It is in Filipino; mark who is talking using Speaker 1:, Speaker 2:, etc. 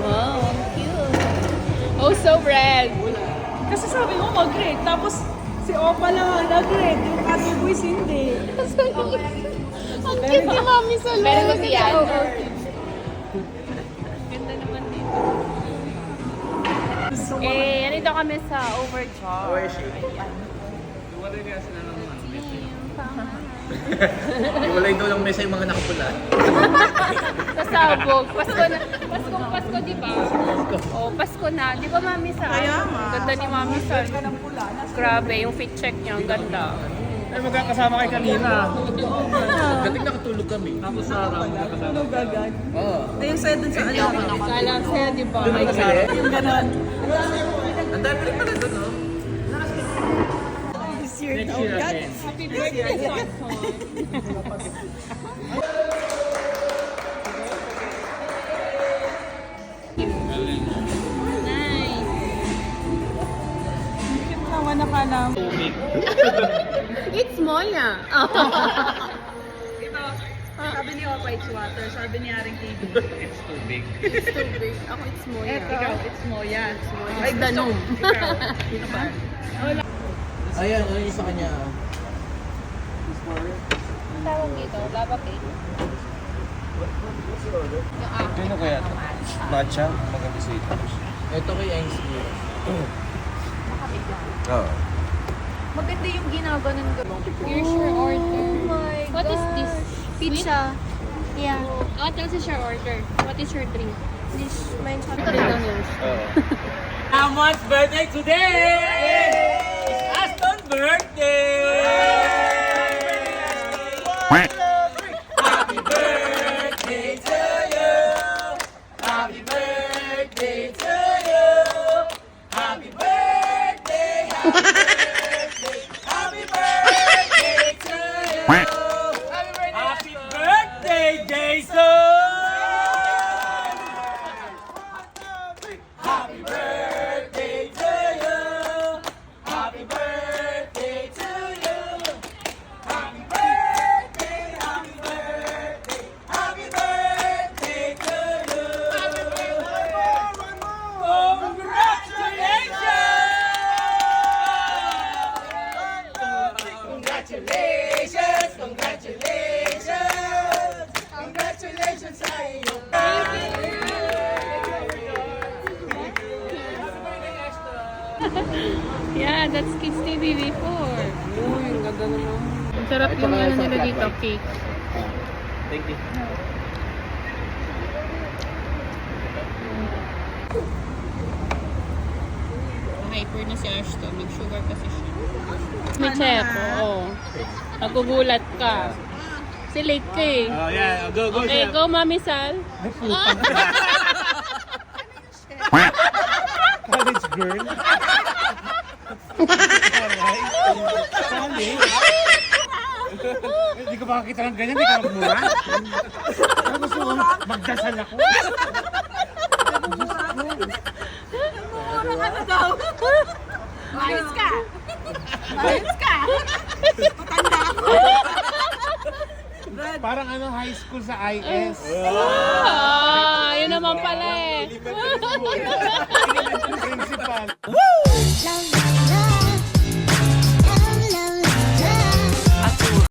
Speaker 1: Wow, cute. Oh, so red.
Speaker 2: Kasi sabi mo mag-grade, tapos si Opa lang nag-grade, yung ate boys hindi.
Speaker 1: Ang cute ni Mami sa loob. Pero kasi yan. Ganda naman dito. Nandito kami sa Overcharge.
Speaker 3: Where is she? Iwalay daw lang mesa yung mga nakapula.
Speaker 1: Sasabog. Pasko na. Pasko, di ba? Oh, Pasko na. Di ba, Mami Sal?
Speaker 2: Kaya nga.
Speaker 1: Ganda ni Mami Sal. Grabe, yung fit check niya. Ang ganda.
Speaker 4: Ay, magkakasama kayo kanina.
Speaker 3: Gating nakatulog kami.
Speaker 4: Tapos sa Ram, magkakasama.
Speaker 2: Tulog agad.
Speaker 3: Oo.
Speaker 2: Ay, yung sa'yo dun sa ano.
Speaker 1: Kala sa'yo, di ba?
Speaker 3: Doon sa Sarah.
Speaker 2: Yung ganon.
Speaker 3: Ang dami rin pala doon, no?
Speaker 2: This year,
Speaker 4: Next
Speaker 2: oh
Speaker 4: year
Speaker 2: God.
Speaker 4: again.
Speaker 1: Happy birthday, Sonson. Nice.
Speaker 2: Cute naman na pala.
Speaker 4: Tubig.
Speaker 1: It's small na.
Speaker 2: Ito, sabi ni Opa, it's water. Sabi ni Aring TV.
Speaker 4: It's tubig.
Speaker 1: It's too big. Ako, it's small na.
Speaker 2: Ikaw, it's Moya.
Speaker 1: Ay, danom.
Speaker 3: Ayan, ano yung sa kanya?
Speaker 1: Ang tawag dito, lava cake. Yung akin.
Speaker 4: Ano kaya ito? Matcha? Maganda sa ito.
Speaker 3: Ito kay Ainsley.
Speaker 1: Nakapit lang.
Speaker 3: Oo.
Speaker 1: Maganda yung ginaganon ko. Here's your order.
Speaker 5: Oh my
Speaker 1: What is this?
Speaker 5: Pizza. Yeah.
Speaker 1: Oh, this is your order. What is your drink?
Speaker 5: This mine's hot.
Speaker 1: Ito rin lang yun.
Speaker 4: Oo.
Speaker 3: Someone's birthday today! It's Aston's birthday! Happy birthday to you! Happy birthday to you! Happy birthday! Happy birthday! Happy birthday to you! Happy birthday, Jason! Happy birthday to you. Happy birthday to you. Happy birthday, happy birthday, happy birthday to you. Congratulations! Congratulations! Congratulations sa iyo.
Speaker 1: Yeah, that's Kids TV before. Oh, yung ganda naman. Ang sarap yung ano nila dito, cake.
Speaker 4: Thank you.
Speaker 1: Hyper na si Ashton. Nag-sugar kasi siya. May check, oo. Nagugulat ka. Si late ka eh.
Speaker 4: Oh, yeah. Go, go,
Speaker 1: Okay,
Speaker 4: chef.
Speaker 1: go, Mami Sal.
Speaker 4: College girl. Alright. Sali. Hindi ko makakita ng ganyan. Hindi ka magmura. Ano gusto ko? Magdasal ako.
Speaker 2: Ayos ka! Ayos ka! Matanda ako!
Speaker 4: Parang ano, high school sa IS.
Speaker 1: Yun naman pala eh.
Speaker 4: Principal.
Speaker 5: Love